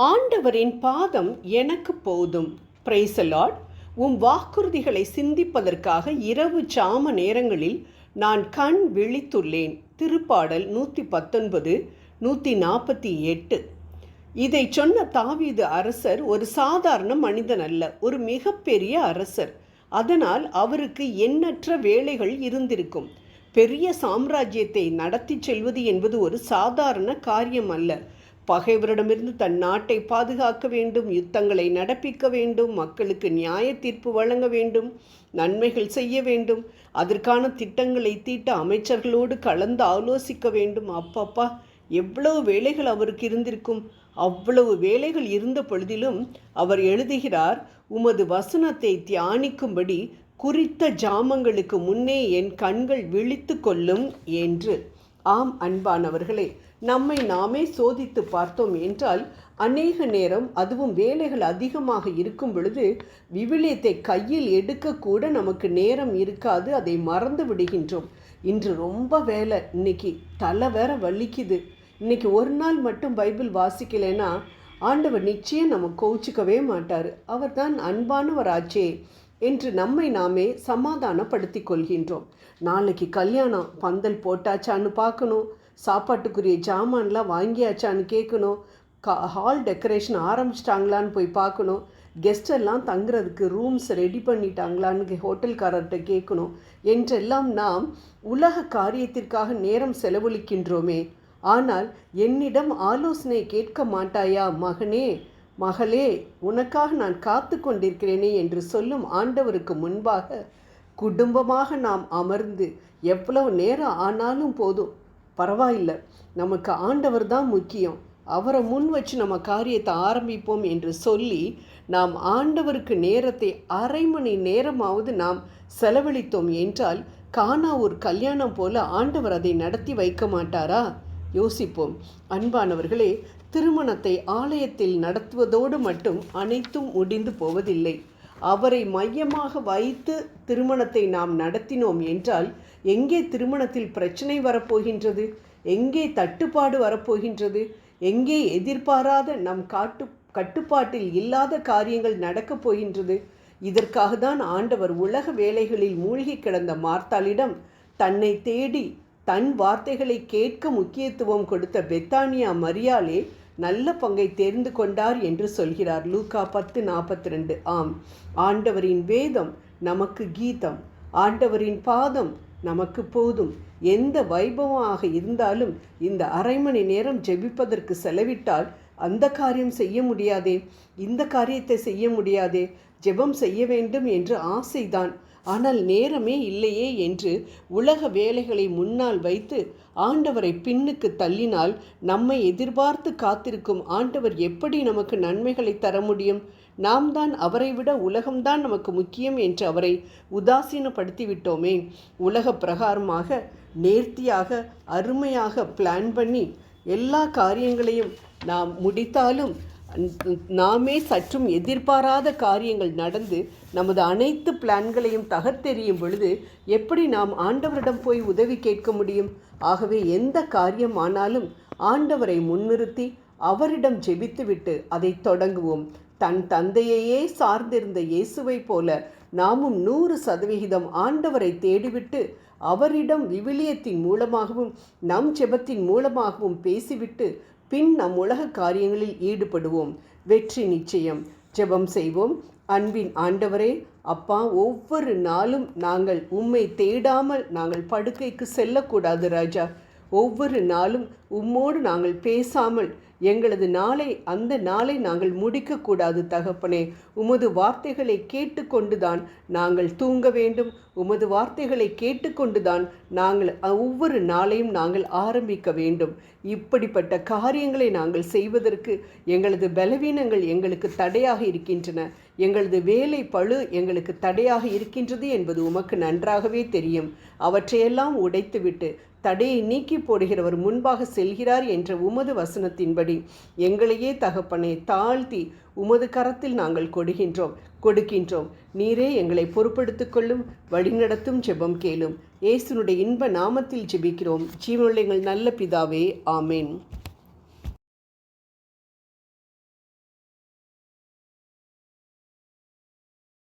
ஆண்டவரின் பாதம் எனக்கு போதும். Praise the Lord. வாக்குறுதிகளை சிந்திப்பதற்காக இரவு ஜாம நேரங்களில் நான் கண் விழித்துள்ளேன். திருப்பாடல் 119, 148. இதை சொன்ன தாவீது அரசர் ஒரு சாதாரண மனிதன் அல்ல, ஒரு மிகப்பெரிய அரசர். அதனால் அவருக்கு எண்ணற்ற வேலைகள் இருந்திருக்கும். பெரிய சாம்ராஜ்யத்தை நடத்தி செல்வது என்பது ஒரு சாதாரண காரியம் அல்ல. பகைவரிடமிருந்து தன் நாட்டை பாதுகாக்க வேண்டும், யுத்தங்களை நடப்பிக்க வேண்டும், மக்களுக்கு நியாய தீர்ப்பு வழங்க வேண்டும், நன்மைகள் செய்ய வேண்டும், அதற்கான திட்டங்களை தீட்ட அமைச்சர்களோடு கலந்து ஆலோசிக்க வேண்டும். அப்பப்பா, எவ்வளவு வேலைகள் அவருக்கு இருந்திருக்கும். அவ்வளவு வேலைகள் இருந்த பொழுதிலும் அவர் எழுதுகிறார், உமது வசனத்தை தியானிக்கும்படி குறித்த ஜாமங்களுக்கு முன்னே என் கண்கள் விழித்து கொள்ளும் என்று. ஆம் அன்பானவர்களே, நம்மை நாமே சோதித்து பார்த்தோம் என்றால் அநேக நேரம், அதுவும் வேலைகள் அதிகமாக இருக்கும் பொழுது விவிலியத்தை கையில் எடுக்கக்கூட நமக்கு நேரம் இருக்காது. அதை மறந்து விடுகின்றோம். இன்று ரொம்ப வேலை, இன்னைக்கு தலை வேற வலிக்குது, இன்னைக்கு ஒரு நாள் மட்டும் பைபிள் வாசிக்கலைன்னா ஆண்டவர் நிச்சயம் நம்ம கோச்சிக்கவே மாட்டார், அவர் தான் அன்பானவராச்சே என்று நம்மை நாமே சமாதானப்படுத்தி கொள்கின்றோம். நாளைக்கு கல்யாணம், பந்தல் போட்டாச்சான்னு பார்க்கணும், சாப்பாட்டுக்குரிய ஜாமான்லாம் வாங்கியாச்சான்னு கேட்கணும், ஹால் டெக்கரேஷன் ஆரம்பிச்சிட்டாங்களான்னு போய் பார்க்கணும், கெஸ்டெல்லாம் தங்குறதுக்கு ரூம்ஸ் ரெடி பண்ணிட்டாங்களான்னு ஹோட்டல்காரர்கிட்ட கேட்கணும் என்றெல்லாம் நாம் உலக காரியத்திற்காக நேரம் செலவழிக்கின்றோமே. ஆனால் என்னிடம் ஆலோசனை கேட்க மாட்டாயா மகனே, மகளே, உனக்காக நான் காத்து கொண்டிருக்கிறேனே என்று சொல்லும் ஆண்டவருக்கு முன்பாக குடும்பமாக நாம் அமர்ந்து எவ்வளவு நேரம் ஆனாலும் போதும், பரவாயில்லை, நமக்கு ஆண்டவர் தான் முக்கியம், அவரை முன் வச்சு நம்ம காரியத்தை ஆரம்பிப்போம் என்று சொல்லி நாம் ஆண்டவருக்கு நேரத்தை அரை மணி நேரமாவது நாம் செலவழித்தோம் என்றால் கானா ஒரு கல்யாணம் போல ஆண்டவர் அதை நடத்தி வைக்க மாட்டாரா? யோசிப்போம். அன்பானவர்களே, திருமணத்தை ஆலயத்தில் நடத்துவதோடு மட்டும் அனைத்தும் முடிந்து போவதில்லை. அவரை மையமாக வைத்து திருமணத்தை நாம் நடத்தினோம் என்றால் எங்கே திருமணத்தில் பிரச்சனை வரப்போகின்றது, எங்கே தட்டுப்பாடு வரப்போகின்றது, எங்கே எதிர்பாராத நம் கட்டுப்பாட்டில் இல்லாத காரியங்கள் நடக்கப் போகின்றது. இதற்காக தான் ஆண்டவர் உலக வேலைகளில் மூழ்கி கிடந்த மார்த்தாளிடம் தன்னை தேடி தன் வார்த்தைகளை கேட்க முக்கியத்துவம் கொடுத்த பெத்தானியா மரியாளே நல்ல பங்கை தேர்ந்து கொண்டார் என்று சொல்கிறார் லூக்கா 10:42. ஆம், ஆண்டவரின் வேதம் நமக்கு கீதம், ஆண்டவரின் பாதம் நமக்கு போதும். எந்த வைபவமாக இருந்தாலும் இந்த அரை மணி நேரம் ஜெபிப்பதற்கு செலவிட்டால் அந்த காரியம் செய்ய முடியாதே, இந்த காரியத்தை செய்ய முடியாதே, ஜெபம் செய்ய வேண்டும் என்று ஆசைதான், ஆனால் நேரமே இல்லையே என்று உலக வேலைகளை முன்னால் வைத்து ஆண்டவரை பின்னுக்கு தள்ளினால் நம்மை எதிர்பார்த்து காத்திருக்கும் ஆண்டவர் எப்படி நமக்கு நன்மைகளை தர முடியும்? நாம் தான் அவரை விட உலகம்தான் நமக்கு முக்கியம் என்று அவரை உதாசீனப்படுத்திவிட்டோமே. உலக பிரகாரமாக நேர்த்தியாக அருமையாக பிளான் பண்ணி எல்லா காரியங்களையும் நாம் முடித்தாலும் நாமே சற்றும் எதிர்பாராத காரியங்கள் நடந்து நமது அனைத்து பிளான்களையும் தகர்த்தெறியும் பொழுது எப்படி நாம் ஆண்டவரிடம் போய் உதவி கேட்க முடியும்? ஆகவே எந்த காரியம் ஆனாலும் ஆண்டவரை முன்னிறுத்தி அவரிடம் ஜெபித்துவிட்டு அதை தொடங்குவோம். தன் தந்தையையே சார்ந்திருந்த இயேசுவை போல நாமும் 100% ஆண்டவரை தேடிவிட்டு அவரிடம் விவிலியத்தின் மூலமாகவும் நம் ஜெபத்தின் மூலமாகவும் பேசிவிட்டு பின் நம் உலக காரியங்களில் ஈடுபடுவோம். வெற்றி நிச்சயம். ஜெபம் செய்வோம். அன்பின் ஆண்டவரே, அப்பா, ஒவ்வொரு நாளும் நாங்கள் உம்மை தேடாமல் நாங்கள் படுக்கைக்கு செல்லக்கூடாது ராஜா. ஒவ்வொரு நாளும் உம்மோடு நாங்கள் பேசாமல் எங்களது அந்த நாளை நாங்கள் முடிக்கக்கூடாது தகப்பனே. உமது வார்த்தைகளை கேட்டுக்கொண்டுதான் நாங்கள் தூங்க வேண்டும். உமது வார்த்தைகளை கேட்டுக்கொண்டுதான் நாங்கள் ஒவ்வொரு நாளையும் நாங்கள் ஆரம்பிக்க வேண்டும். இப்படிப்பட்ட காரியங்களை நாங்கள் செய்வதற்கு எங்களது பலவீனங்கள் எங்களுக்கு தடையாக இருக்கின்றன, எங்களது வேலை பளு எங்களுக்கு தடையாக இருக்கின்றது என்பது உமக்கு நன்றாகவே தெரியும். அவற்றையெல்லாம் உடைத்துவிட்டு தடையை நீக்கி போடுகிறவர் முன்பாக செல்கிறார் என்ற உமது வசனத்தின்படி எங்களையே தகப்பனை தாழ்த்தி உமது கரத்தில் நாங்கள் கொடுக்கின்றோம். நீரே எங்களை பொறுப்படுத்திக் கொள்ளும், வழிநடத்தும். ஜெபம் கேளும். இயேசுனுடைய இன்ப நாமத்தில் ஜெபிக்கிறோம் ஜீவனுள்ள எங்கள் நல்ல பிதாவே, ஆமேன்.